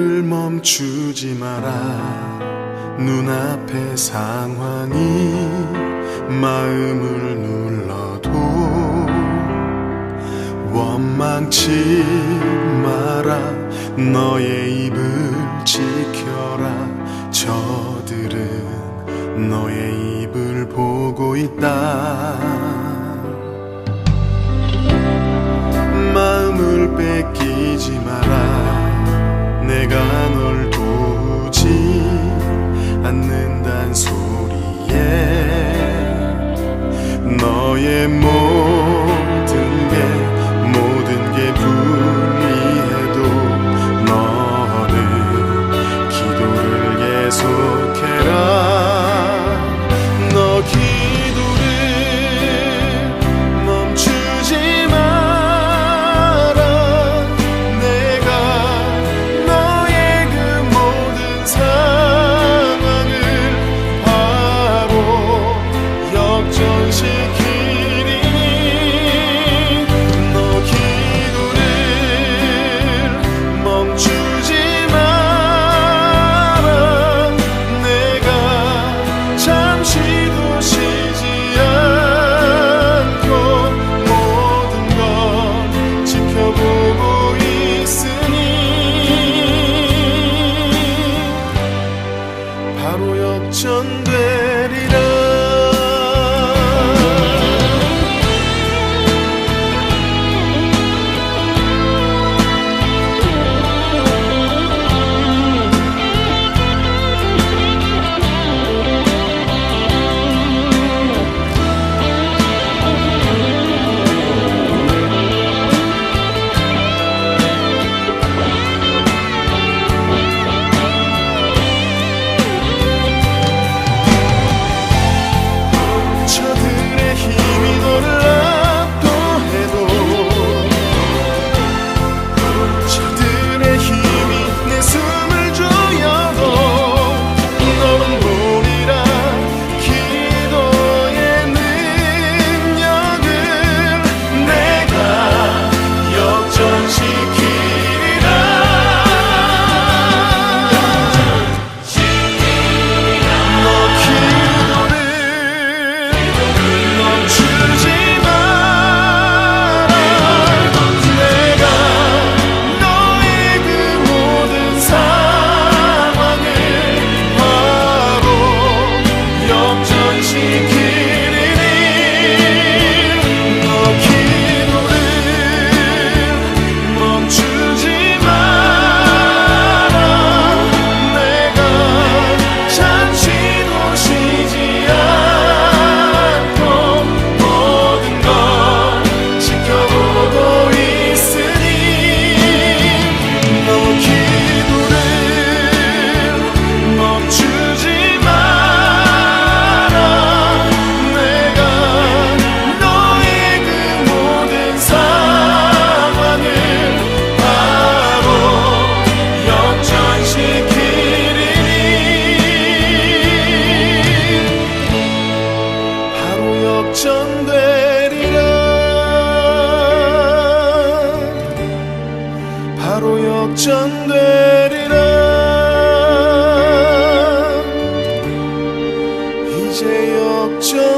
기도를 멈추지 마라. 눈앞의 상황이 마음을 눌러도 원망치 마라. 너의 입을 지켜라. 저들은 너의 입을 보고 있다. 마음을 뺏기지 마라. 내가 널 도우지 않는단 소리에 너의 모든 게 불리해도 너는 기도를 계속해라. 너 기도를 멈추지 마라. 내가 너의 그 모든 상황을 바로 역전시키리니 너 기도를 멈추지 마라. 내가 잠시도 쉬지 않고 모든 걸 지켜보고 있으니 바로 역전되리라. 저들의 힘이 놀랍도 해도 저들의 힘이 내 숨을 조여도 너는 보리라. 기도의 능력을 내가 역전시키리라. 너 기도를 멈추지 마라. 내가 너의 그 모든 상황을 바로 역전시키리니 너 기도를 멈추지 마라. 내가 잠시도 쉬지 않고 모든 걸 지켜보고 있으니 너 기도를 멈추지 마라. 내가 너의 그 모든 상황을 바로 역전시키리니 바로 역전되리라. 바로 역전되리라. 이제 역전되리라.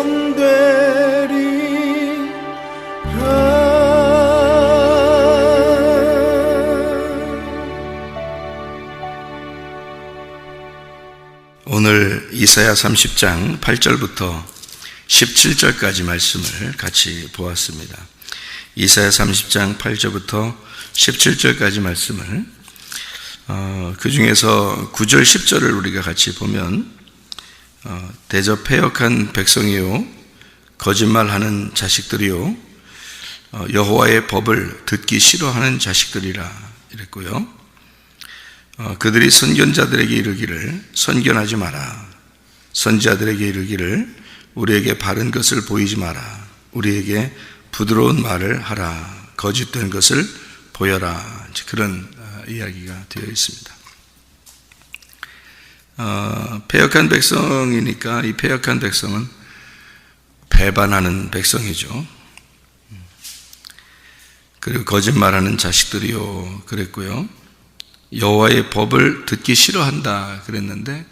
오늘 이사야 30장 8절부터 17절까지 말씀을 같이 보았습니다. 이사야 30장 8절부터 17절까지 말씀을 그 중에서 9절 10절을 우리가 같이 보면 대저 패역한 백성이요 거짓말하는 자식들이요 여호와의 법을 듣기 싫어하는 자식들이라 이랬고요. 그들이 선견자들에게 이르기를 선견하지 마라. 선지자들에게 이르기를 우리에게 바른 것을 보이지 마라. 우리에게 부드러운 말을 하라. 거짓된 것을 보여라. 그런 이야기가 되어 있습니다. 패역한 백성이니까 이 패역한 백성은 배반하는 백성이죠. 그리고 거짓말하는 자식들이요 그랬고요. 여호와의 법을 듣기 싫어한다 그랬는데,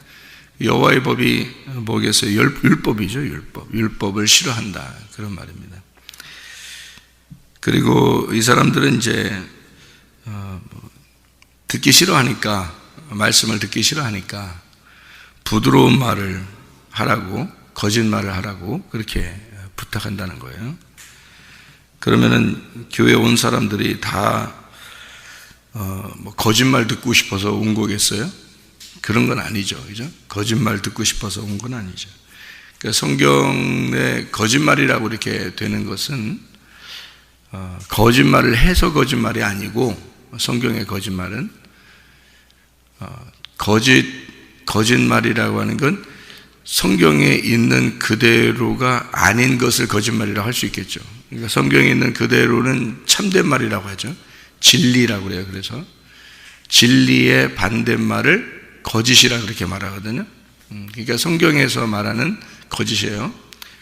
여호와의 법이 뭐겠어요? 율법이죠. 율법을 싫어한다, 그런 말입니다. 그리고 이 사람들은 이제 듣기 싫어하니까, 말씀을 듣기 싫어하니까 부드러운 말을 하라고, 거짓말을 하라고 그렇게 부탁한다는 거예요. 그러면은 교회 온 사람들이 다 거짓말 듣고 싶어서 온 거겠어요? 그런 건 아니죠, 그죠? 거짓말 듣고 싶어서 온 건 아니죠. 그러니까 성경에 거짓말이라고 이렇게 되는 것은 거짓말을 해서 거짓말이 아니고, 성경의 거짓말은 거짓말이라고 하는 건 성경에 있는 그대로가 아닌 것을 거짓말이라고 할 수 있겠죠. 그러니까 성경에 있는 그대로는 참된 말이라고 하죠. 진리라고 그래요. 그래서 진리의 반대말을 거짓이라고 그렇게 말하거든요. 그러니까 성경에서 말하는 거짓이에요.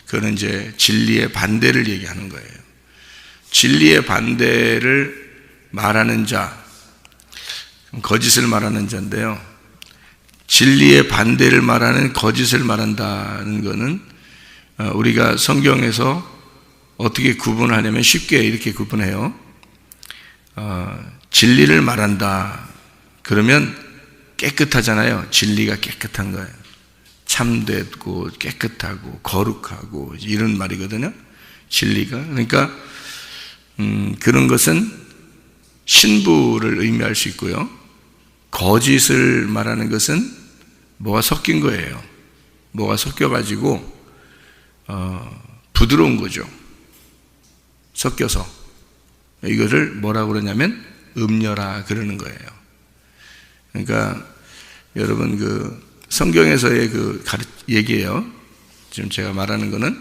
그거는 이제 진리의 반대를 얘기하는 거예요. 진리의 반대를 말하는 자, 거짓을 말하는 자인데요. 진리의 반대를 말하는 거짓을 말한다는 것은 우리가 성경에서 어떻게 구분하냐면 쉽게 이렇게 구분해요. 진리를 말한다 그러면 깨끗하잖아요. 진리가 깨끗한 거예요. 참되고 깨끗하고 거룩하고 이런 말이거든요. 진리가. 그러니까 그런 것은 신부를 의미할 수 있고요. 거짓을 말하는 것은 뭐가 섞인 거예요. 뭐가 섞여가지고 부드러운 거죠. 섞여서. 이거를 뭐라고 그러냐면 음녀라 그러는 거예요. 그러니까 여러분 그 성경에서의 그 얘기예요. 지금 제가 말하는 거는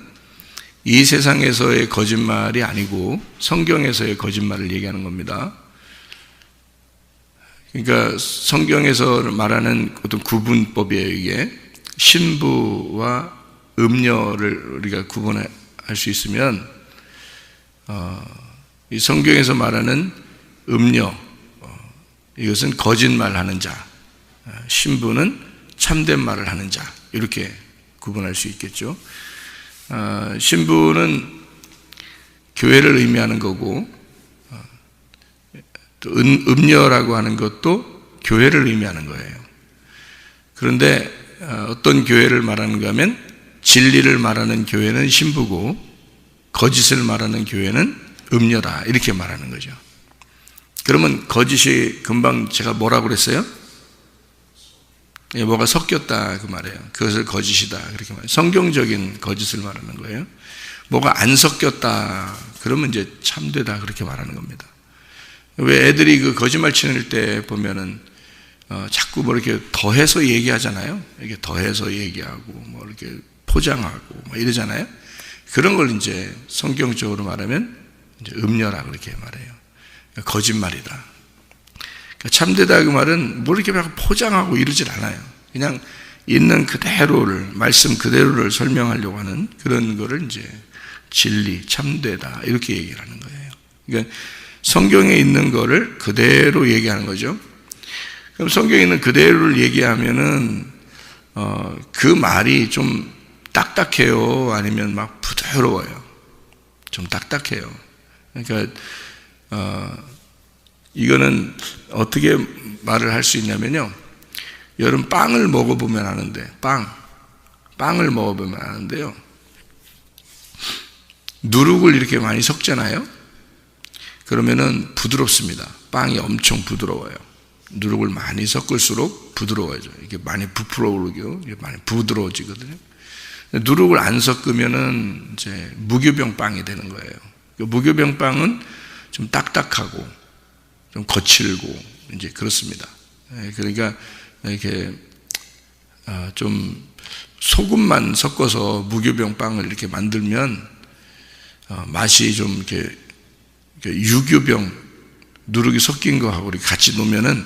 이 세상에서의 거짓말이 아니고 성경에서의 거짓말을 얘기하는 겁니다. 그러니까 성경에서 말하는 어떤 구분법이에요. 이게 신부와 음녀를 우리가 구분할 수 있으면 이 성경에서 말하는 음녀, 이것은 거짓말하는 자, 신부는 참된 말을 하는 자, 이렇게 구분할 수 있겠죠. 신부는 교회를 의미하는 거고, 또 음녀라고 하는 것도 교회를 의미하는 거예요. 그런데 어떤 교회를 말하는가 하면 진리를 말하는 교회는 신부고 거짓을 말하는 교회는 음녀다, 이렇게 말하는 거죠. 그러면 거짓이 금방 제가 뭐라고 그랬어요? 뭐가 섞였다 그 말이에요. 그것을 거짓이다 그렇게 말해요. 성경적인 거짓을 말하는 거예요. 뭐가 안 섞였다 그러면 이제 참되다 그렇게 말하는 겁니다. 왜 애들이 그 거짓말 치는 때 보면은 자꾸 뭐 이렇게 더해서 얘기하잖아요. 이렇게 더해서 얘기하고 뭐 이렇게 포장하고 뭐 이러잖아요. 그런 걸 이제 성경적으로 말하면 이제 음녀라 그렇게 말해요. 그러니까 거짓말이다. 그러니까 참되다 그 말은 뭐 이렇게 막 포장하고 이러질 않아요. 그냥 있는 그대로를, 말씀 그대로를 설명하려고 하는 그런 거를 이제 진리, 참되다 이렇게 얘기를 하는 거예요. 그러니까 성경에 있는 거를 그대로 얘기하는 거죠. 그럼 성경에 있는 그대로를 얘기하면은 그 말이 좀 딱딱해요, 아니면 막 부드러워요? 좀 딱딱해요. 그러니까 이거는 어떻게 말을 할 수 있냐면요, 여러분 빵을 먹어보면 아는데, 빵을 먹어보면 아는데요, 누룩을 이렇게 많이 섞잖아요. 그러면은 부드럽습니다. 빵이 엄청 부드러워요. 누룩을 많이 섞을수록 부드러워져. 이게 많이 부풀어 오르고 이게 많이 부드러워지거든요. 누룩을 안 섞으면은 이제 무교병 빵이 되는 거예요. 무교병 빵은 좀 딱딱하고 좀 거칠고 이제 그렇습니다. 그러니까 이렇게 좀 소금만 섞어서 무교병 빵을 이렇게 만들면 맛이 좀 이렇게 유교병 누룩이 섞인 거하고 이렇게 같이 놓으면은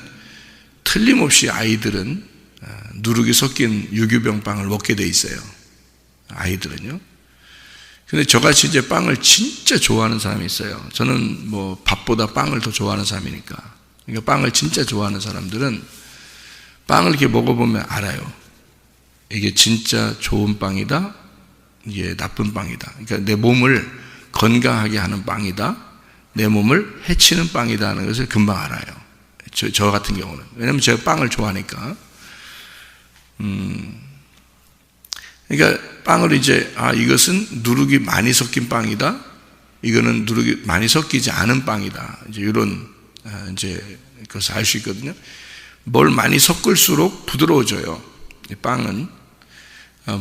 틀림없이 아이들은 누룩이 섞인 유교병 빵을 먹게 돼 있어요. 아이들은요. 근데 저같이 이제 빵을 진짜 좋아하는 사람이 있어요. 저는 뭐 밥보다 빵을 더 좋아하는 사람이니까. 그러니까 빵을 진짜 좋아하는 사람들은 빵을 이렇게 먹어보면 알아요. 이게 진짜 좋은 빵이다, 이게 나쁜 빵이다. 그러니까 내 몸을 건강하게 하는 빵이다, 내 몸을 해치는 빵이다 하는 것을 금방 알아요. 저 같은 경우는. 왜냐면 제가 빵을 좋아하니까. 그러니까 빵을 이제, 이것은 누룩이 많이 섞인 빵이다, 이거는 누룩이 많이 섞이지 않은 빵이다, 이제 이런 이제 그것을 알 수 있거든요. 뭘 많이 섞을수록 부드러워져요. 빵은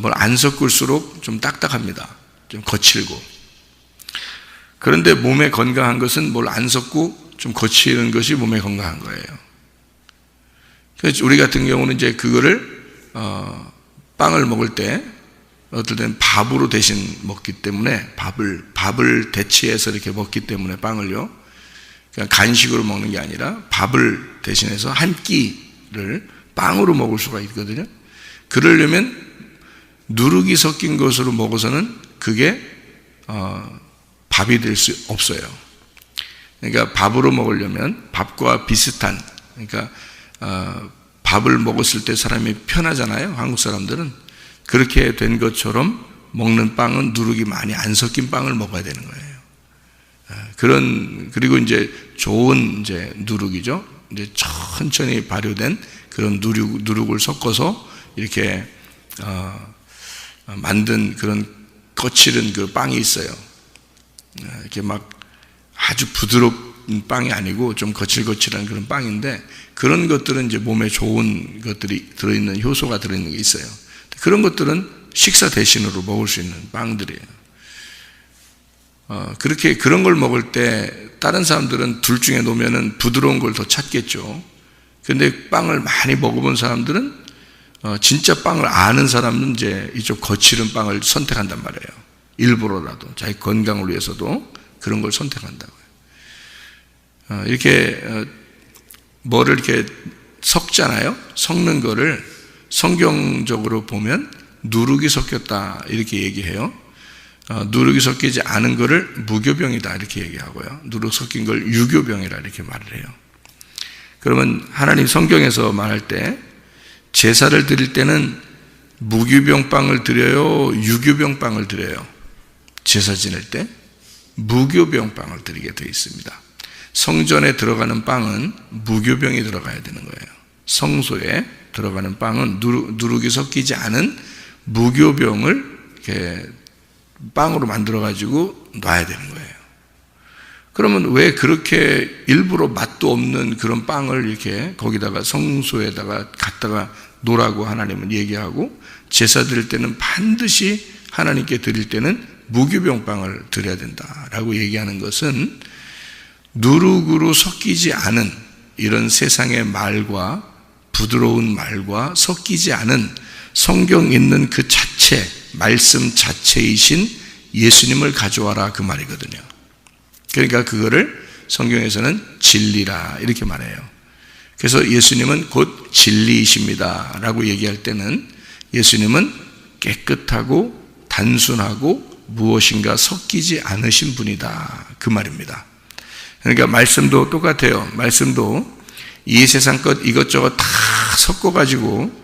뭘 안 섞을수록 좀 딱딱합니다. 좀 거칠고. 그런데 몸에 건강한 것은 뭘 안 섞고 좀 거치는 것이 몸에 건강한 거예요. 그래서 우리 같은 경우는 이제 그거를 빵을 먹을 때 어떨 때는 밥으로 대신 먹기 때문에 밥을 대체해서 이렇게 먹기 때문에 빵을요, 그냥 간식으로 먹는 게 아니라 밥을 대신해서 한 끼를 빵으로 먹을 수가 있거든요. 그러려면 누룩이 섞인 것으로 먹어서는 그게 밥이 될 수 없어요. 그러니까 밥으로 먹으려면 밥과 비슷한, 그러니까 밥을 먹었을 때 사람이 편하잖아요. 한국 사람들은 그렇게 된 것처럼 먹는 빵은 누룩이 많이 안 섞인 빵을 먹어야 되는 거예요. 그리고 이제 좋은 이제 누룩이죠. 이제 천천히 발효된 그런 누룩을 섞어서 이렇게 만든 그런 거칠은 그 빵이 있어요. 이렇게 막 아주 부드러운 빵이 아니고 좀 거칠거칠한 그런 빵인데, 그런 것들은 이제 몸에 좋은 것들이 들어있는, 효소가 들어있는 게 있어요. 그런 것들은 식사 대신으로 먹을 수 있는 빵들이에요. 그렇게 그런 걸 먹을 때 다른 사람들은 둘 중에 놓으면은 부드러운 걸 더 찾겠죠. 근데 빵을 많이 먹어본 사람들은 진짜 빵을 아는 사람은 이제 이쪽 거칠은 빵을 선택한단 말이에요. 일부러라도 자기 건강을 위해서도 그런 걸 선택한다고요. 이렇게 뭐를 이렇게 섞잖아요. 섞는 거를 성경적으로 보면 누룩이 섞였다 이렇게 얘기해요. 누룩이 섞이지 않은 거를 무교병이다 이렇게 얘기하고요. 누룩 섞인 걸 유교병이라 이렇게 말을 해요. 그러면 하나님 성경에서 말할 때 제사를 드릴 때는 무교병빵을 드려요, 유교병빵을 드려요? 제사 지낼 때 무교병빵을 드리게 되어 있습니다. 성전에 들어가는 빵은 무교병이 들어가야 되는 거예요. 성소에 들어가는 빵은 누룩이 섞이지 않은 무교병을 이렇게 빵으로 만들어 가지고 놔야 되는 거예요. 그러면 왜 그렇게 일부러 맛도 없는 그런 빵을 이렇게 거기다가 성소에다가 갖다가 놓으라고 하나님은 얘기하고, 제사 드릴 때는 반드시 하나님께 드릴 때는 무교병빵을 드려야 된다라고 얘기하는 것은, 누룩으로 섞이지 않은 이런 세상의 말과 부드러운 말과 섞이지 않은 성경 있는 그 자체, 말씀 자체이신 예수님을 가져와라 그 말이거든요. 그러니까 그거를 성경에서는 진리라 이렇게 말해요. 그래서 예수님은 곧 진리이십니다 라고 얘기할 때는 예수님은 깨끗하고 단순하고 무엇인가 섞이지 않으신 분이다 그 말입니다. 그러니까 말씀도 똑같아요. 말씀도 이 세상 것 이것저것 다 섞어가지고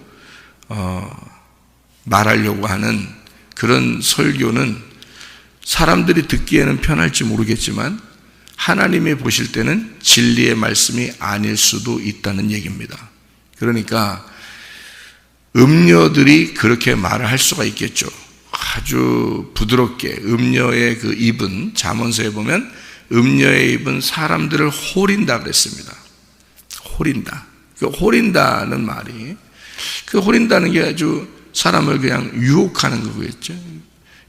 말하려고 하는 그런 설교는 사람들이 듣기에는 편할지 모르겠지만 하나님이 보실 때는 진리의 말씀이 아닐 수도 있다는 얘기입니다. 그러니까 음녀들이 그렇게 말을 할 수가 있겠죠. 아주 부드럽게 음녀의 그 입은, 잠언서에 보면 음녀의 입은 사람들을 호린다 그랬습니다. 호린다. 그 호린다는 말이, 그 호린다는 게 아주 사람을 그냥 유혹하는 거겠죠.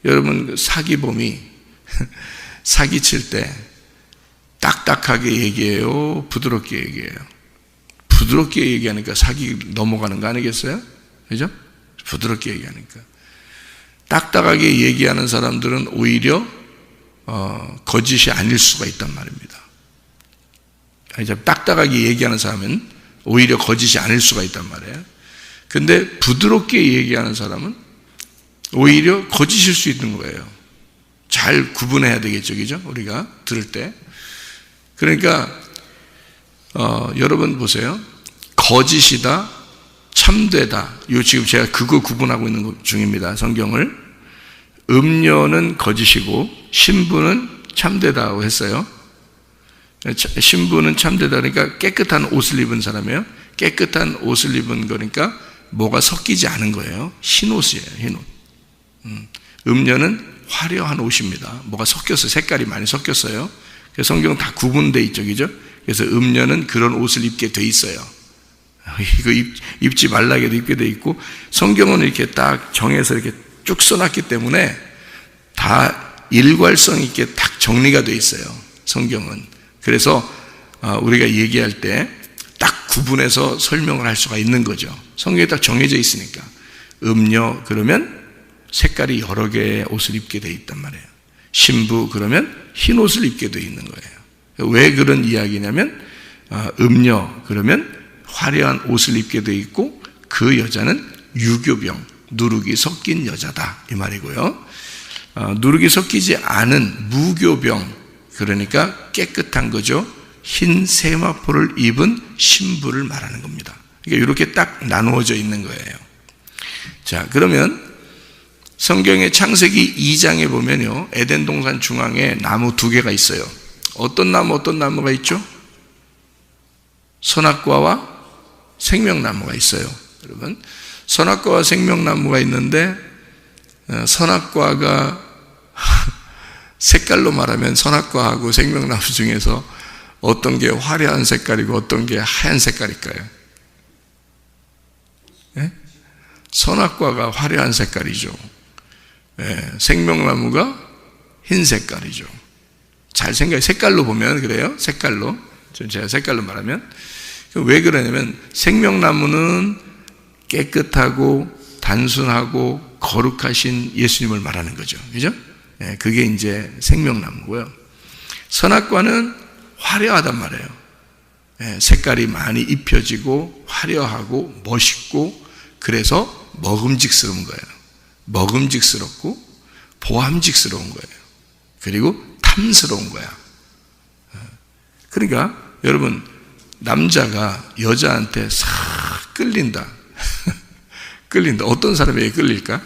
여러분 사기범이 사기칠 때 딱딱하게 얘기해요, 부드럽게 얘기해요? 부드럽게 얘기하니까 사기 넘어가는 거 아니겠어요? 그죠? 부드럽게 얘기하니까. 딱딱하게 얘기하는 사람들은 오히려 거짓이 아닐 수가 있단 말입니다. 딱딱하게 얘기하는 사람은 오히려 거짓이 아닐 수가 있단 말이에요. 근데 부드럽게 얘기하는 사람은 오히려 거짓일 수 있는 거예요. 잘 구분해야 되겠죠, 그죠? 우리가 들을 때. 그러니까 여러분 보세요. 거짓이다, 참되다. 요 지금 제가 그거 구분하고 있는 것 중입니다. 성경을. 음료는 거짓이고 신부는 참되다고 했어요. 신부는 참되다 그러니까 깨끗한 옷을 입은 사람이에요. 깨끗한 옷을 입은 거니까 뭐가 섞이지 않은 거예요. 흰 옷이에요. 흰 옷. 음료는 화려한 옷입니다. 뭐가 섞였어요. 색깔이 많이 섞였어요. 그래서 성경은 다 구분되어 있죠. 그죠? 그래서 음료는 그런 옷을 입게 돼 있어요. 이거 입지 말라게도 입게 돼 있고, 성경은 이렇게 딱 정해서 이렇게 쭉 써놨기 때문에 다 일괄성 있게 딱 정리가 돼 있어요. 성경은. 그래서 우리가 얘기할 때 딱 구분해서 설명을 할 수가 있는 거죠. 성경에 딱 정해져 있으니까. 음료 그러면 색깔이 여러 개의 옷을 입게 돼 있단 말이에요. 신부 그러면 흰 옷을 입게 돼 있는 거예요. 왜 그런 이야기냐면 음료 그러면 화려한 옷을 입게 돼 있고 그 여자는 유교병, 누룩이 섞인 여자다 이 말이고요. 누룩이 섞이지 않은 무교병, 그러니까 깨끗한 거죠. 흰 세마포를 입은 신부를 말하는 겁니다. 그러니까 이렇게 딱 나누어져 있는 거예요. 자, 그러면 성경의 창세기 2장에 보면요, 에덴 동산 중앙에 나무 2개가 있어요. 어떤 나무가 있죠? 선악과와 생명나무가 있어요. 여러분, 선악과와 생명나무가 있는데 선악과가 색깔로 말하면 선악과하고 생명나무 중에서 어떤 게 화려한 색깔이고 어떤 게 하얀 색깔일까요? 네? 선악과가 화려한 색깔이죠. 네, 생명나무가 흰 색깔이죠. 잘 생각해. 색깔로 보면 그래요. 색깔로. 제가 색깔로 말하면. 왜 그러냐면 생명나무는 깨끗하고 단순하고 거룩하신 예수님을 말하는 거죠. 그죠? 네, 그게 이제 생명나무고요. 선악과는 화려하단 말이에요. 네, 색깔이 많이 입혀지고 화려하고 멋있고 그래서 먹음직스러운 거예요. 먹음직스럽고 보암직스러운 거예요. 그리고 탐스러운 거야. 그러니까 여러분, 남자가 여자한테 싹 끌린다. 끌린다. 어떤 사람에게 끌릴까?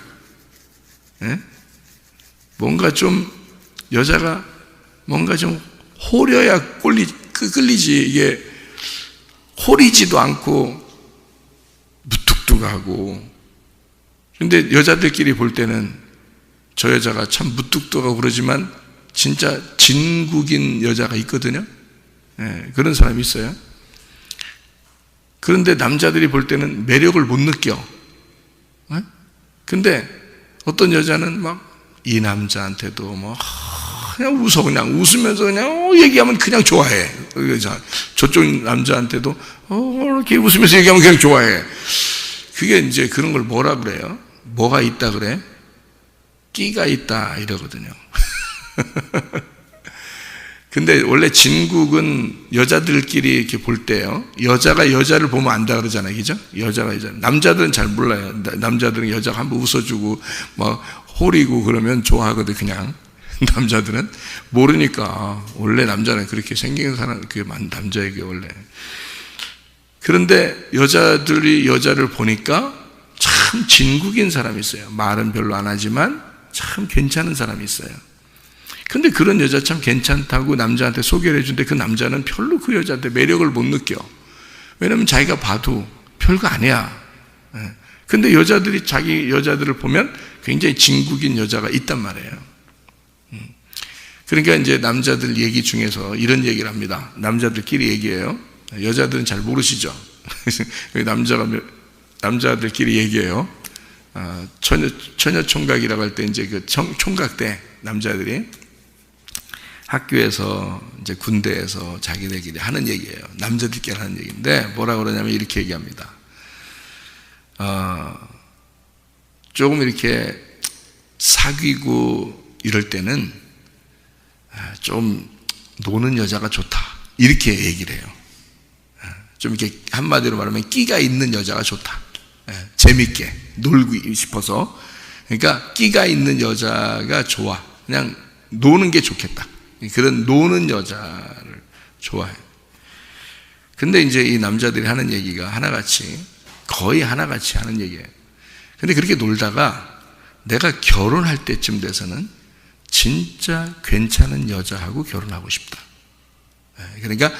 네? 뭔가 좀 여자가 뭔가 좀 호려야 끌리지. 이게 호리지도 않고 무뚝뚝하고. 근데 여자들끼리 볼 때는 저 여자가 참 무뚝뚝하고 그러지만 진짜 진국인 여자가 있거든요. 네, 그런 사람이 있어요. 그런데 남자들이 볼 때는 매력을 못 느껴. 네? 근데 어떤 여자는 막 이 남자한테도 뭐 그냥 웃어. 그냥 웃으면서 그냥 얘기하면 그냥 좋아해. 저쪽 남자한테도 이렇게 웃으면서 얘기하면 그냥 좋아해. 그게 이제 그런 걸 뭐라 그래요? 뭐가 있다 그래? 끼가 있다 이러거든요. 근데 원래 진국은 여자들끼리 이렇게 볼 때요, 여자가 여자를 보면 안다 그러잖아요. 그죠? 여자가 여자. 남자들은 잘 몰라요. 남자들은 여자가 한번 웃어주고 막 호리고 그러면 좋아하거든. 그냥 남자들은 모르니까. 원래 남자는 그렇게 생긴 사람, 그게 남자에게 원래. 그런데 여자들이 여자를 보니까 참 진국인 사람이 있어요. 말은 별로 안 하지만 참 괜찮은 사람이 있어요. 근데 그런 여자 참 괜찮다고 남자한테 소개를 해주는데 그 남자는 별로 그 여자한테 매력을 못 느껴. 왜냐면 자기가 봐도 별거 아니야. 근데 여자들이 자기 여자들을 보면 굉장히 진국인 여자가 있단 말이에요. 그러니까 이제 남자들 얘기 중에서 이런 얘기를 합니다. 남자들끼리 얘기해요. 여자들은 잘 모르시죠? 남자들끼리 얘기해요. 처녀 총각이라고 할 때 이제 그 총각 때 남자들이 학교에서 이제 군대에서 자기들끼리 하는 얘기예요. 남자들끼리 하는 얘기인데 뭐라 그러냐면 이렇게 얘기합니다. 조금 이렇게 사귀고 이럴 때는 좀 노는 여자가 좋다. 이렇게 얘기를 해요. 좀 이렇게 한마디로 말하면 끼가 있는 여자가 좋다. 재밌게 놀고 싶어서. 그러니까 끼가 있는 여자가 좋아. 그냥 노는 게 좋겠다. 그런 노는 여자를 좋아해요. 근데 이제 이 남자들이 하는 얘기가 하나같이, 거의 하나같이 하는 얘기예요. 근데 그렇게 놀다가 내가 결혼할 때쯤 돼서는 진짜 괜찮은 여자하고 결혼하고 싶다. 그러니까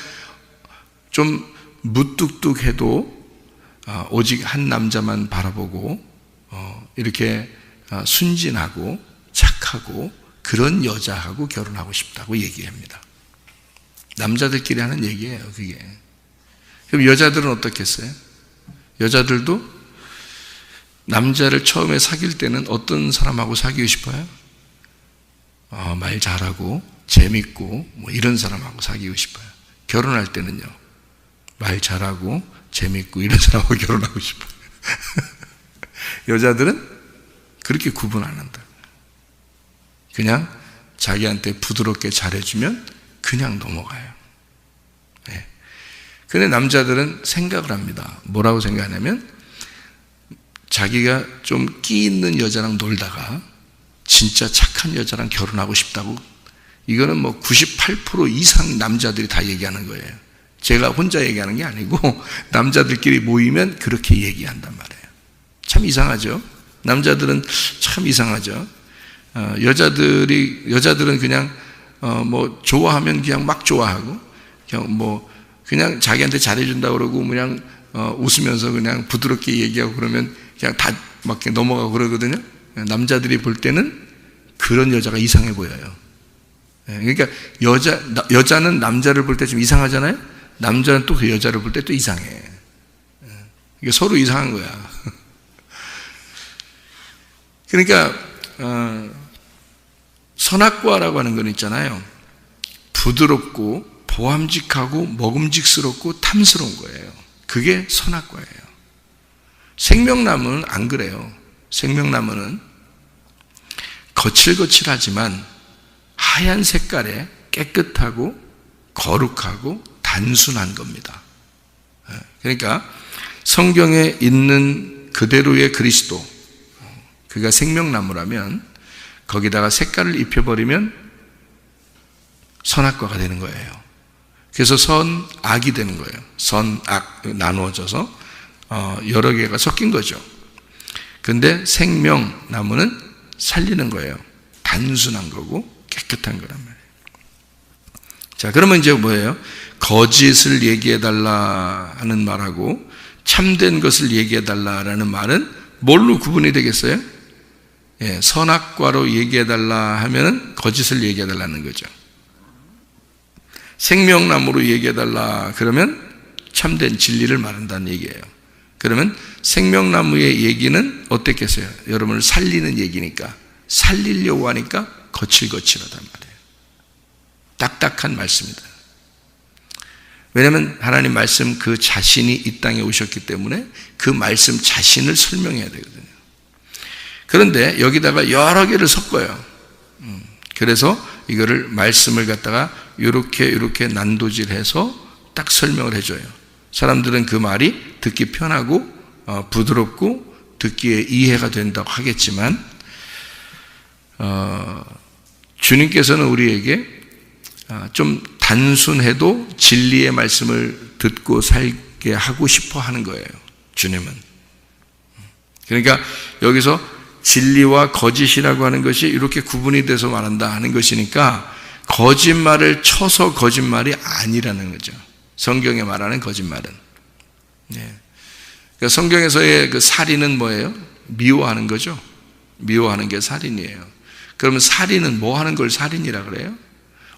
좀 무뚝뚝해도 오직 한 남자만 바라보고 이렇게 순진하고 착하고 그런 여자하고 결혼하고 싶다고 얘기합니다. 남자들끼리 하는 얘기예요, 그게. 그럼 여자들은 어떻겠어요? 여자들도 남자를 처음에 사귈 때는 어떤 사람하고 사귀고 싶어요? 말 잘하고 재밌고 뭐 이런 사람하고 사귀고 싶어요. 결혼할 때는요, 말 잘하고 재밌고 이런 사람하고 결혼하고 싶어요. 여자들은 그렇게 구분 안 한다. 그냥 자기한테 부드럽게 잘해주면 그냥 넘어가요. 네. 근데 남자들은 생각을 합니다. 뭐라고 생각하냐면, 자기가 좀 끼 있는 여자랑 놀다가 진짜 착한 여자랑 결혼하고 싶다고, 이거는 뭐 98% 이상 남자들이 다 얘기하는 거예요. 제가 혼자 얘기하는 게 아니고 남자들끼리 모이면 그렇게 얘기한단 말이에요. 참 이상하죠? 남자들은 참 이상하죠? 여자들은 그냥 뭐 좋아하면 그냥 막 좋아하고, 그냥 자기한테 잘해준다고 그러고 그냥 웃으면서 그냥 부드럽게 얘기하고 그러면 그냥 다 막 넘어가고 그러거든요. 남자들이 볼 때는 그런 여자가 이상해 보여요. 그러니까 여자는 남자를 볼 때 좀 이상하잖아요. 남자는 또 그 여자를 볼 때 또 이상해. 이게 서로 이상한 거야. 그러니까 선악과라고 하는 건 있잖아요. 부드럽고 보암직하고 먹음직스럽고 탐스러운 거예요. 그게 선악과예요. 생명나무는 안 그래요. 생명나무는 거칠거칠하지만 하얀 색깔에 깨끗하고 거룩하고 단순한 겁니다. 그러니까 성경에 있는 그대로의 그리스도, 그가 생명나무라면 거기다가 색깔을 입혀버리면 선악과가 되는 거예요. 그래서 선악이 되는 거예요. 선악 나누어져서 여러 개가 섞인 거죠. 근데 생명나무는 살리는 거예요. 단순한 거고 깨끗한 거란 말이에요. 자, 그러면 이제 뭐예요? 거짓을 얘기해달라 하는 말하고 참된 것을 얘기해달라라는 말은 뭘로 구분이 되겠어요? 선악과로 얘기해달라 하면은 거짓을 얘기해달라는 거죠. 생명나무로 얘기해달라 그러면 참된 진리를 말한다는 얘기예요. 그러면 생명나무의 얘기는 어땠겠어요? 여러분을 살리는 얘기니까, 살리려고 하니까 거칠거칠하단 말이에요. 딱딱한 말씀이다. 왜냐하면 하나님 말씀 그 자신이 이 땅에 오셨기 때문에 그 말씀 자신을 설명해야 되거든요. 그런데 여기다가 여러 개를 섞어요. 그래서 이거를 말씀을 갖다가 이렇게 난도질해서 딱 설명을 해줘요. 사람들은 그 말이 듣기 편하고 부드럽고 듣기에 이해가 된다고 하겠지만, 주님께서는 우리에게 좀 단순해도 진리의 말씀을 듣고 살게 하고 싶어 하는 거예요. 주님은. 그러니까 여기서 진리와 거짓이라고 하는 것이 이렇게 구분이 돼서 말한다 하는 것이니까, 거짓말을 쳐서 거짓말이 아니라는 거죠. 성경에 말하는 거짓말은. 그러니까 성경에서의 그 살인은 뭐예요? 미워하는 거죠. 미워하는 게 살인이에요. 그러면 살인은 뭐 하는 걸 살인이라 그래요?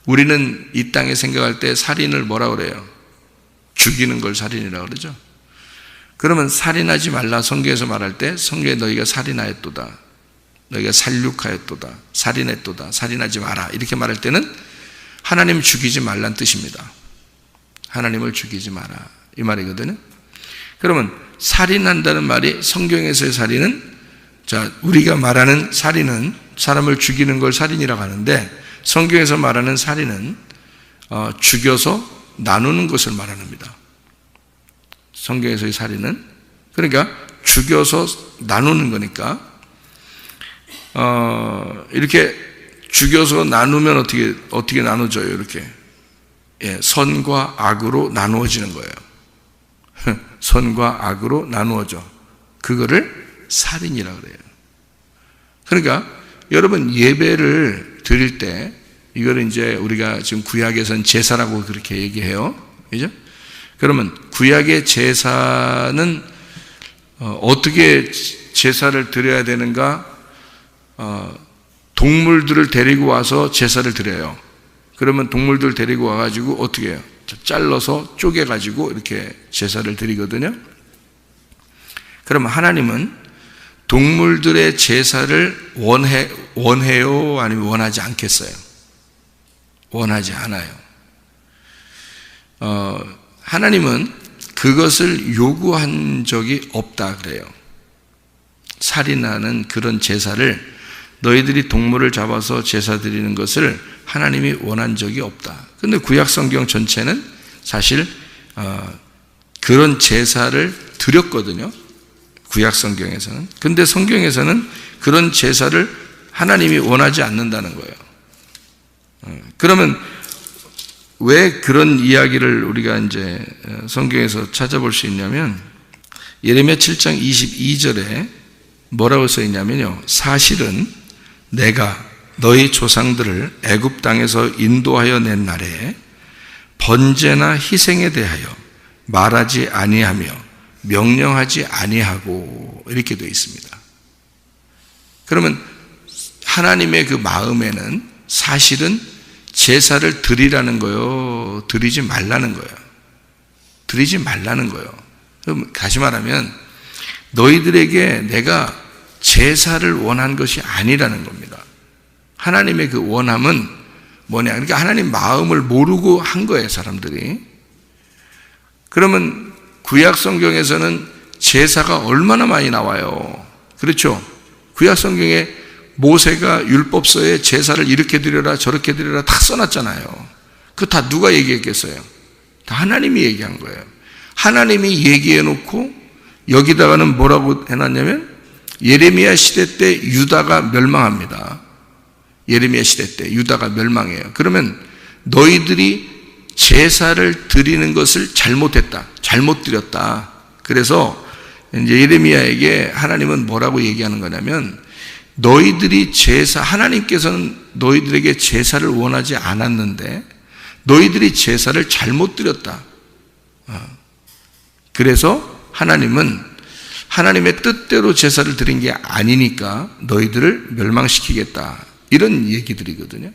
우리는 이 땅에 생각할 때 살인을 뭐라 그래요? 죽이는 걸 살인이라 그러죠. 그러면 살인하지 말라 성경에서 말할 때, 성경에 너희가 살인하였도다, 너희가 살육하였도다, 살인했도다, 살인하지 마라 이렇게 말할 때는 하나님 죽이지 말란 뜻입니다. 하나님을 죽이지 마라 이 말이거든요. 그러면 살인한다는 말이, 성경에서의 살인은, 자, 우리가 말하는 살인은 사람을 죽이는 걸 살인이라고 하는데, 성경에서 말하는 살인은 죽여서 나누는 것을 말합니다. 성경에서의 살인은 그러니까 죽여서 나누는 거니까, 이렇게 죽여서 나누면 어떻게 나눠져요? 이렇게 선과 악으로 나누어지는 거예요. 선과 악으로 나누어져. 그거를 살인이라고 그래요. 그러니까 여러분 예배를 드릴 때 이거를 이제 우리가 지금 구약에서는 제사라고 그렇게 얘기해요. 그죠? 그러면 구약의 제사는 어떻게 제사를 드려야 되는가? 동물들을 데리고 와서 제사를 드려요. 그러면 동물들 데리고 와가지고 어떻게 해요? 잘라서 쪼개가지고 이렇게 제사를 드리거든요. 그러면 하나님은 동물들의 제사를 원해요? 아니면 원하지 않겠어요? 원하지 않아요. 하나님은 그것을 요구한 적이 없다 그래요. 살인하는 그런 제사를 너희들이 동물을 잡아서 제사 드리는 것을 하나님이 원한 적이 없다. 근데 구약 성경 전체는 사실 그런 제사를 드렸거든요. 구약 성경에서는. 근데 성경에서는 그런 제사를 하나님이 원하지 않는다는 거예요. 그러면 왜 그런 이야기를 우리가 이제 성경에서 찾아볼 수 있냐면 예레미야 7장 22절에 뭐라고 써 있냐면요. 사실은 내가 너희 조상들을 애굽 땅에서 인도하여 낸 날에 번제나 희생에 대하여 말하지 아니하며 명령하지 아니하고 이렇게 되어 있습니다. 그러면 하나님의 그 마음에는 사실은 제사를 드리라는 거요, 드리지 말라는 거예요. 드리지 말라는 거예요. 그럼 다시 말하면 너희들에게 내가 제사를 원한 것이 아니라는 겁니다. 하나님의 그 원함은 뭐냐? 그러니까 하나님 마음을 모르고 한 거예요, 사람들이. 그러면 구약 성경에서는 제사가 얼마나 많이 나와요. 그렇죠? 구약 성경에 모세가 율법서에 제사를 이렇게 드려라 저렇게 드려라 다 써놨잖아요. 그거 다 누가 얘기했겠어요? 다 하나님이 얘기한 거예요. 하나님이 얘기해놓고 여기다가는 뭐라고 해놨냐면 예레미야 시대 때 유다가 멸망합니다. 예레미야 시대 때 유다가 멸망해요. 그러면 너희들이 제사를 드리는 것을 잘못했다. 잘못 드렸다. 그래서 이제 예레미야에게 하나님은 뭐라고 얘기하는 거냐면 너희들이 하나님께서는 너희들에게 제사를 원하지 않았는데 너희들이 제사를 잘못 드렸다. 그래서 하나님은 하나님의 뜻대로 제사를 드린 게 아니니까 너희들을 멸망시키겠다. 이런 얘기들이거든요.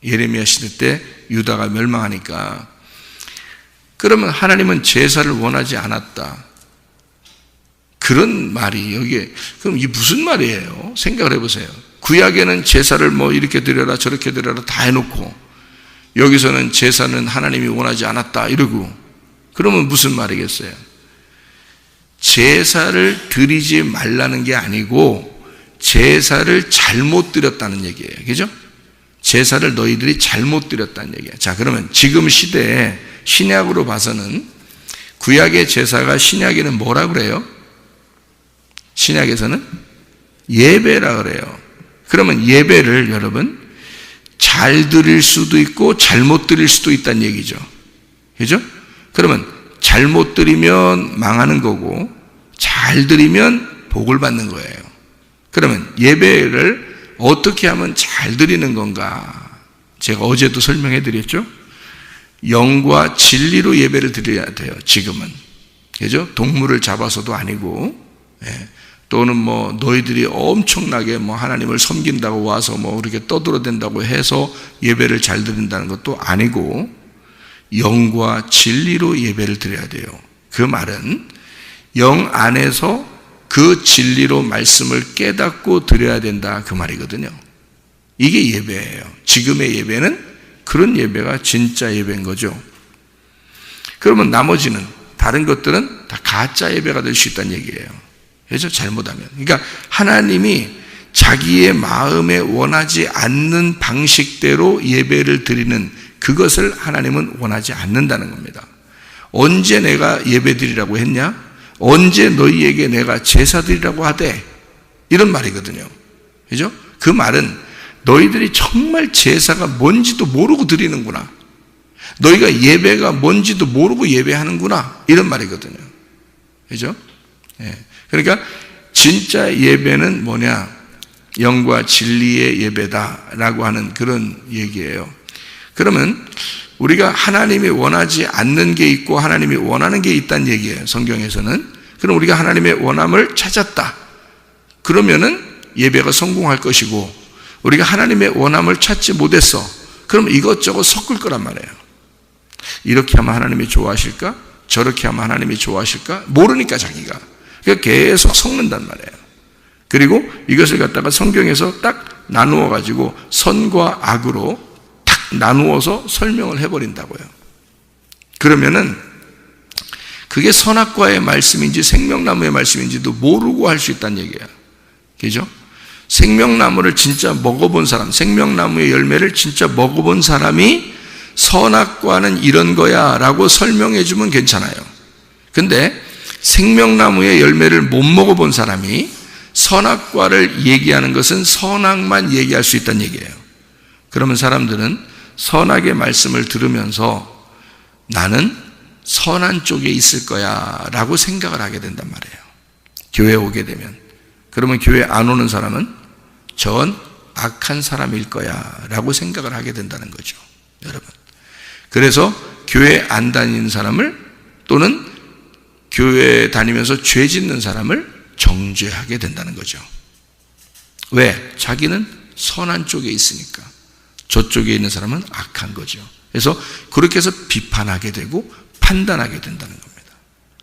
예레미야 시대 때 유다가 멸망하니까. 그러면 하나님은 제사를 원하지 않았다. 그런 말이 여기에, 그럼 이게 무슨 말이에요? 생각을 해보세요. 구약에는 제사를 뭐 이렇게 드려라 저렇게 드려라 다 해놓고 여기서는 제사는 하나님이 원하지 않았다 이러고, 그러면 무슨 말이겠어요? 제사를 드리지 말라는 게 아니고 제사를 잘못 드렸다는 얘기예요. 그죠? 제사를 너희들이 잘못 드렸다는 얘기예요. 자, 그러면 지금 시대에 신약으로 봐서는 구약의 제사가 신약에는 뭐라 그래요? 신약에서는 예배라 그래요. 그러면 예배를 여러분 잘 드릴 수도 있고 잘못 드릴 수도 있다는 얘기죠. 그죠? 그러면 잘못 드리면 망하는 거고 잘 드리면 복을 받는 거예요. 그러면 예배를 어떻게 하면 잘 드리는 건가? 제가 어제도 설명해 드렸죠? 영과 진리로 예배를 드려야 돼요. 지금은. 그죠? 동물을 잡아서도 아니고, 또는 뭐 너희들이 엄청나게 뭐 하나님을 섬긴다고 와서 뭐 이렇게 떠들어댄다고 해서 예배를 잘 드린다는 것도 아니고 영과 진리로 예배를 드려야 돼요. 그 말은 영 안에서 그 진리로 말씀을 깨닫고 드려야 된다 그 말이거든요. 이게 예배예요. 지금의 예배는 그런 예배가 진짜 예배인 거죠. 그러면 나머지는 다른 것들은 다 가짜 예배가 될 수 있다는 얘기예요. 그렇죠? 잘못하면. 그러니까 하나님이 자기의 마음에 원하지 않는 방식대로 예배를 드리는 그것을 하나님은 원하지 않는다는 겁니다. 언제 내가 예배 드리라고 했냐? 언제 너희에게 내가 제사 드리라고 하되? 이런 말이거든요. 그죠? 그 말은 너희들이 정말 제사가 뭔지도 모르고 드리는구나. 너희가 예배가 뭔지도 모르고 예배하는구나, 이런 말이거든요. 그죠? 예. 그러니까 진짜 예배는 뭐냐? 영과 진리의 예배다라고 하는 그런 얘기예요. 그러면 우리가 하나님이 원하지 않는 게 있고 하나님이 원하는 게 있다는 얘기예요, 성경에서는. 그럼 우리가 하나님의 원함을 찾았다, 그러면은 예배가 성공할 것이고, 우리가 하나님의 원함을 찾지 못했어, 그럼 이것저것 섞을 거란 말이에요. 이렇게 하면 하나님이 좋아하실까? 저렇게 하면 하나님이 좋아하실까? 모르니까 자기가. 그러니까 계속 섞는단 말이에요. 그리고 이것을 갖다가 성경에서 딱 나누어 가지고 선과 악으로 딱 나누어서 설명을 해버린다고요. 그러면은 그게 선악과의 말씀인지 생명나무의 말씀인지도 모르고 할 수 있다는 얘기예요. 그죠? 생명나무를 진짜 먹어본 사람, 생명나무의 열매를 진짜 먹어본 사람이 선악과는 이런 거야 라고 설명해 주면 괜찮아요. 근데 생명나무의 열매를 못 먹어본 사람이 선악과를 얘기하는 것은 선악만 얘기할 수 있다는 얘기예요. 그러면 사람들은 선악의 말씀을 들으면서 나는 선한 쪽에 있을 거야 라고 생각을 하게 된단 말이에요. 교회에 오게 되면. 그러면 교회 안 오는 사람은 전 악한 사람일 거야 라고 생각을 하게 된다는 거죠, 여러분. 그래서 교회 안 다니는 사람을, 또는 교회 다니면서 죄 짓는 사람을 정죄하게 된다는 거죠. 왜? 자기는 선한 쪽에 있으니까. 저쪽에 있는 사람은 악한 거죠. 그래서 그렇게 해서 비판하게 되고 판단하게 된다는 겁니다.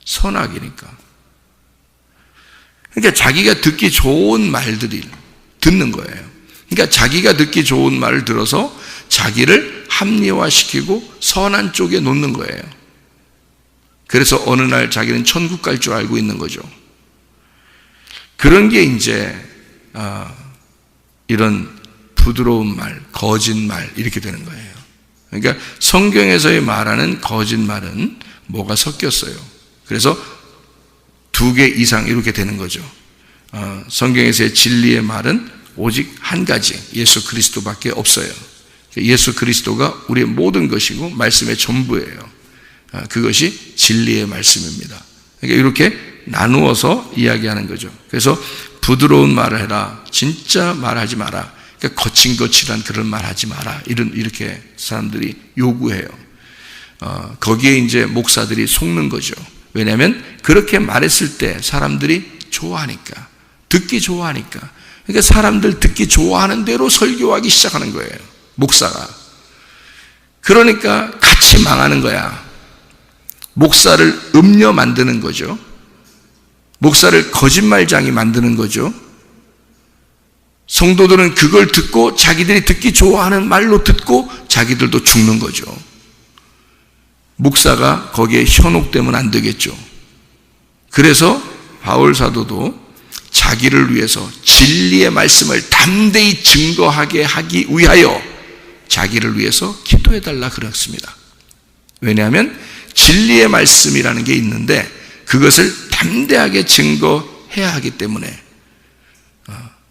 선악이니까. 그러니까 자기가 듣기 좋은 말들을 듣는 거예요. 그러니까 자기가 듣기 좋은 말을 들어서 자기를 합리화시키고 선한 쪽에 놓는 거예요. 그래서 어느 날 자기는 천국 갈 줄 알고 있는 거죠. 그런 게 이제 이런 부드러운 말, 거짓말, 이렇게 되는 거예요. 그러니까 성경에서의 말하는 거짓말은 뭐가 섞였어요. 그래서 2개 이상 이렇게 되는 거죠. 성경에서의 진리의 말은 오직 한 가지, 예수 그리스도밖에 없어요. 예수 그리스도가 우리의 모든 것이고 말씀의 전부예요. 그것이 진리의 말씀입니다. 그러니까 이렇게 나누어서 이야기하는 거죠. 그래서 부드러운 말을 해라, 진짜 말하지 마라, 그러니까 거칠거칠한 그런 말 하지 마라, 이렇게 사람들이 요구해요. 거기에 이제 목사들이 속는 거죠. 왜냐하면 그렇게 말했을 때 사람들이 좋아하니까, 듣기 좋아하니까. 그러니까 사람들 듣기 좋아하는 대로 설교하기 시작하는 거예요, 목사가. 그러니까 같이 망하는 거야. 목사를 음녀 만드는 거죠. 목사를 거짓말장이 만드는 거죠. 성도들은 그걸 듣고 자기들이 듣기 좋아하는 말로 듣고 자기들도 죽는 거죠. 목사가 거기에 현혹되면 안 되겠죠. 그래서 바울 사도도 자기를 위해서 진리의 말씀을 담대히 증거하게 하기 위하여 자기를 위해서 기도해달라 그랬습니다. 왜냐하면 진리의 말씀이라는 게 있는데 그것을 담대하게 증거해야 하기 때문에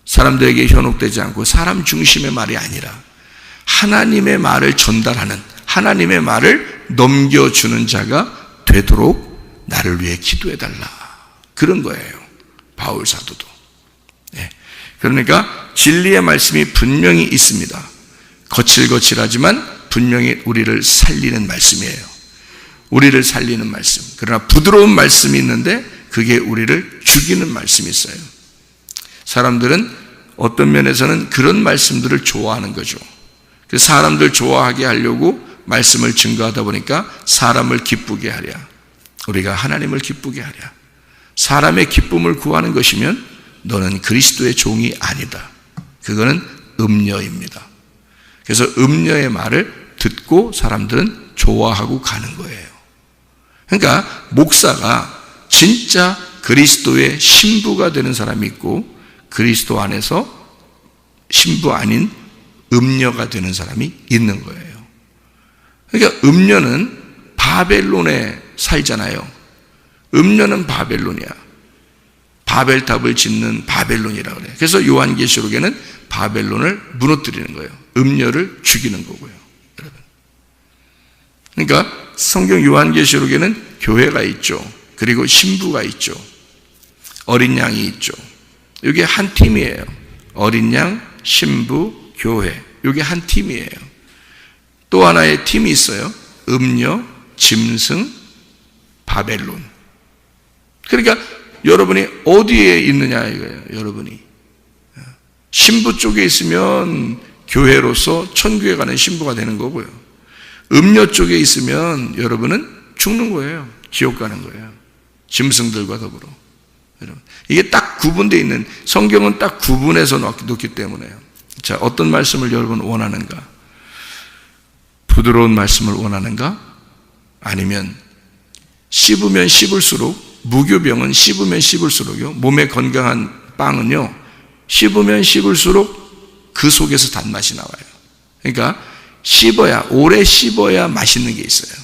사람들에게 현혹되지 않고 사람 중심의 말이 아니라 하나님의 말을 전달하는, 하나님의 말을 넘겨주는 자가 되도록 나를 위해 기도해달라, 그런 거예요, 바울 사도도. 그러니까 진리의 말씀이 분명히 있습니다. 거칠거칠하지만 분명히 우리를 살리는 말씀이에요. 우리를 살리는 말씀. 그러나 부드러운 말씀이 있는데 그게 우리를 죽이는 말씀이 있어요. 사람들은 어떤 면에서는 그런 말씀들을 좋아하는 거죠. 그래서 사람들 좋아하게 하려고 말씀을 증거하다 보니까 사람을 기쁘게 하랴, 우리가 하나님을 기쁘게 하랴. 사람의 기쁨을 구하는 것이면 너는 그리스도의 종이 아니다. 그거는 음녀입니다. 그래서 음녀의 말을 듣고 사람들은 좋아하고 가는 거예요. 그러니까 목사가 진짜 그리스도의 신부가 되는 사람이 있고 그리스도 안에서 신부 아닌 음녀가 되는 사람이 있는 거예요. 그러니까 음녀는 바벨론에 살잖아요. 음녀는 바벨론이야. 바벨탑을 짓는 바벨론이라고 그래요. 그래서 요한계시록에는 바벨론을 무너뜨리는 거예요. 음녀를 죽이는 거고요, 여러분. 그러니까 성경 요한계시록에는 교회가 있죠. 그리고 신부가 있죠. 어린 양이 있죠. 이게 한 팀이에요. 어린 양, 신부, 교회. 이게 한 팀이에요. 또 하나의 팀이 있어요. 음녀, 짐승, 바벨론. 그러니까 여러분이 어디에 있느냐 이거예요. 여러분이 신부 쪽에 있으면 교회로서 천국에 가는 신부가 되는 거고요. 음녀 쪽에 있으면 여러분은 죽는 거예요. 지옥 가는 거예요. 짐승들과 더불어. 여러분, 이게 딱 구분되어 있는, 성경은 딱 구분해서 놓기 때문에요. 자, 어떤 말씀을 여러분 원하는가? 부드러운 말씀을 원하는가? 아니면 씹으면 씹을수록, 무교병은 씹으면 씹을수록요, 몸에 건강한 빵은요, 씹으면 씹을수록 그 속에서 단맛이 나와요. 그러니까 씹어야, 오래 씹어야 맛있는 게 있어요.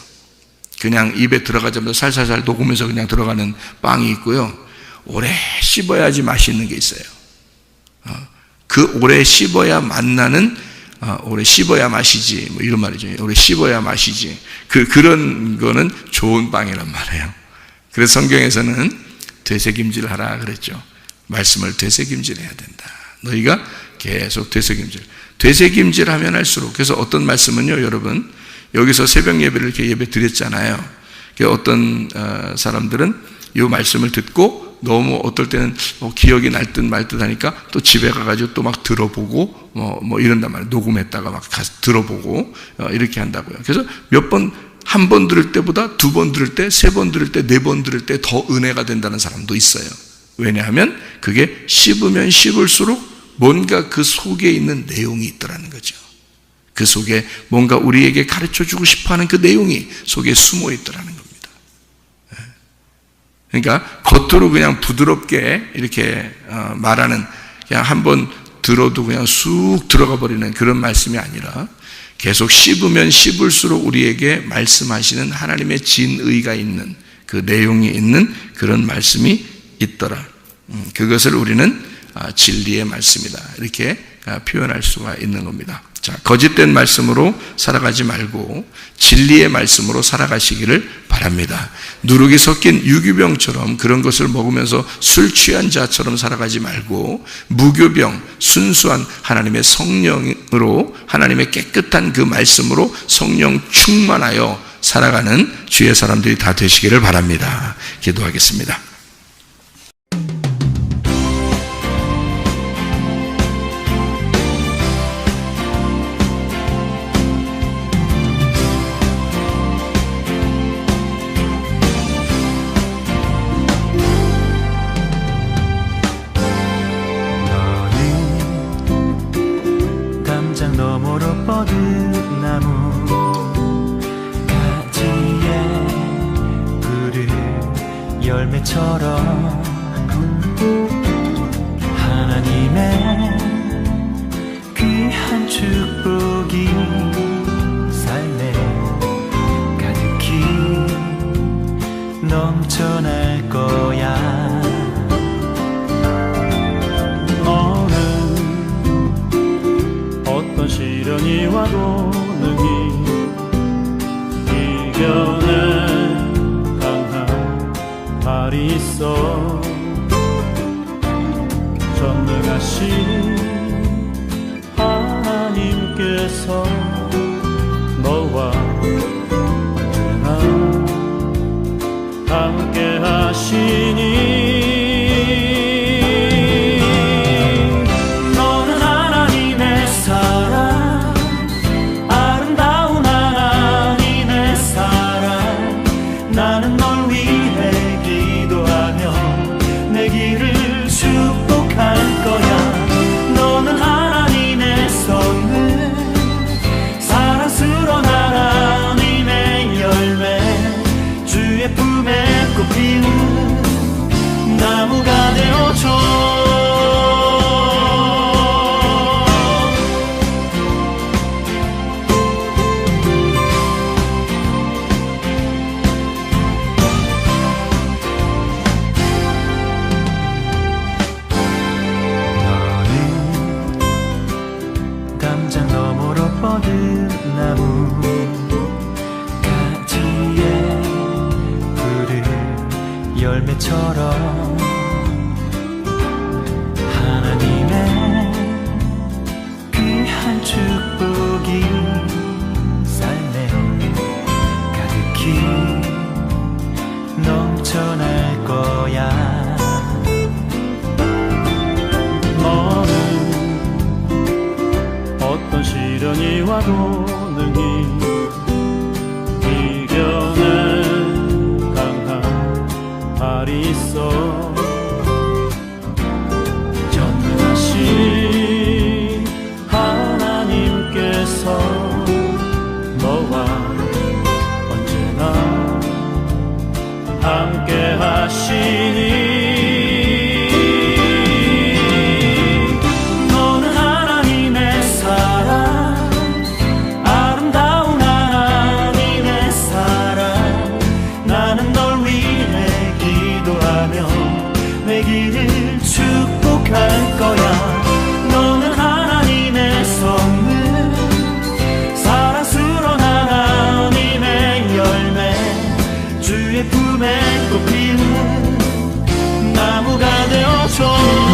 그냥 입에 들어가자마자 살살살 녹으면서 그냥 들어가는 빵이 있고요, 오래 씹어야지 맛있는 게 있어요. 그 오래 씹어야 맛나는, 오래 씹어야 맛이지, 뭐 이런 말이죠. 오래 씹어야 맛이지. 그런 거는 좋은 빵이란 말이에요. 그래서 성경에서는 되새김질 하라 그랬죠. 말씀을 되새김질 해야 된다. 너희가 계속 되새김질 하면 할수록. 그래서 어떤 말씀은요, 여러분, 여기서 새벽 예배를 이렇게 예배 드렸잖아요. 어떤 사람들은 이 말씀을 듣고 너무 어떨 때는 기억이 날 듯 말 듯 하니까 또 집에 가가지고 또 막 들어보고 뭐 이런단 말이에요. 녹음했다가 막 가서 들어보고 이렇게 한다고요. 그래서 몇 번, 한 번 들을 때보다 두 번 들을 때, 세 번 들을 때, 네 번 들을 때 더 은혜가 된다는 사람도 있어요. 왜냐하면 그게 씹으면 씹을수록 뭔가 그 속에 있는 내용이 있더라는 거죠. 그 속에 뭔가 우리에게 가르쳐주고 싶어하는 그 내용이 속에 숨어 있더라는 겁니다. 그러니까 겉으로 그냥 부드럽게 이렇게 말하는, 그냥 한번 들어도 그냥 쑥 들어가 버리는 그런 말씀이 아니라 계속 씹으면 씹을수록 우리에게 말씀하시는 하나님의 진의가 있는, 그 내용이 있는 그런 말씀이 있더라. 그것을 우리는 진리의 말씀이다, 이렇게 표현할 수가 있는 겁니다. 자, 거짓된 말씀으로 살아가지 말고 진리의 말씀으로 살아가시기를 바랍니다. 누룩이 섞인 유기병처럼 그런 것을 먹으면서 술 취한 자처럼 살아가지 말고 무교병, 순수한 하나님의 성령으로, 하나님의 깨끗한 그 말씀으로 성령 충만하여 살아가는 주의 사람들이 다 되시기를 바랍니다. 기도하겠습니다. 너머로 뻗은 나무 가지에 푸른 열매처럼 하나님의 귀한 축복이 삶에 가득히 넘쳐날 거야. 어떤 시련이 와도 능히 이겨낼 강한 발이 있어. 전능하신 하나님께서 너와 언제나 함께 하시니 그때처럼 하나님의 귀한 축복이 삶에 가득히 넘쳐날 거야. 너는 어떤 시련이 와도 능히 이겨낸 강한 발이 있어. 전능하신 하나님께서 너와 언제나 함께 하시니 내 길을 축복할 거야. 너는 하나님의 선물, 사랑스러운 하나님의 열매, 주의 품에 꽃 피우는 나무가 되어줘.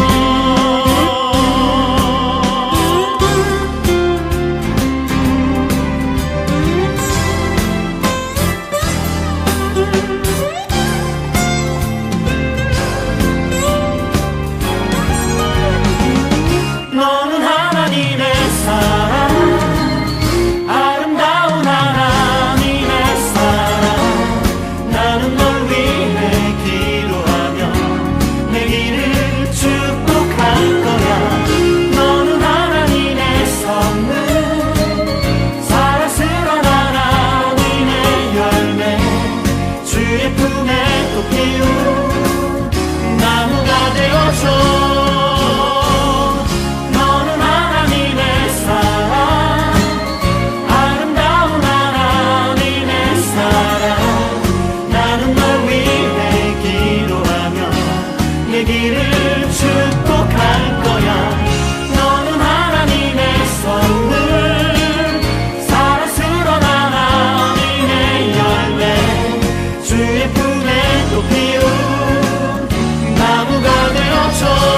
길을 축복할 거야. 너는 하나님의 선물, 사랑스러운 하나님의 열매, 주의 품에 또 피운 나무가 되어줘.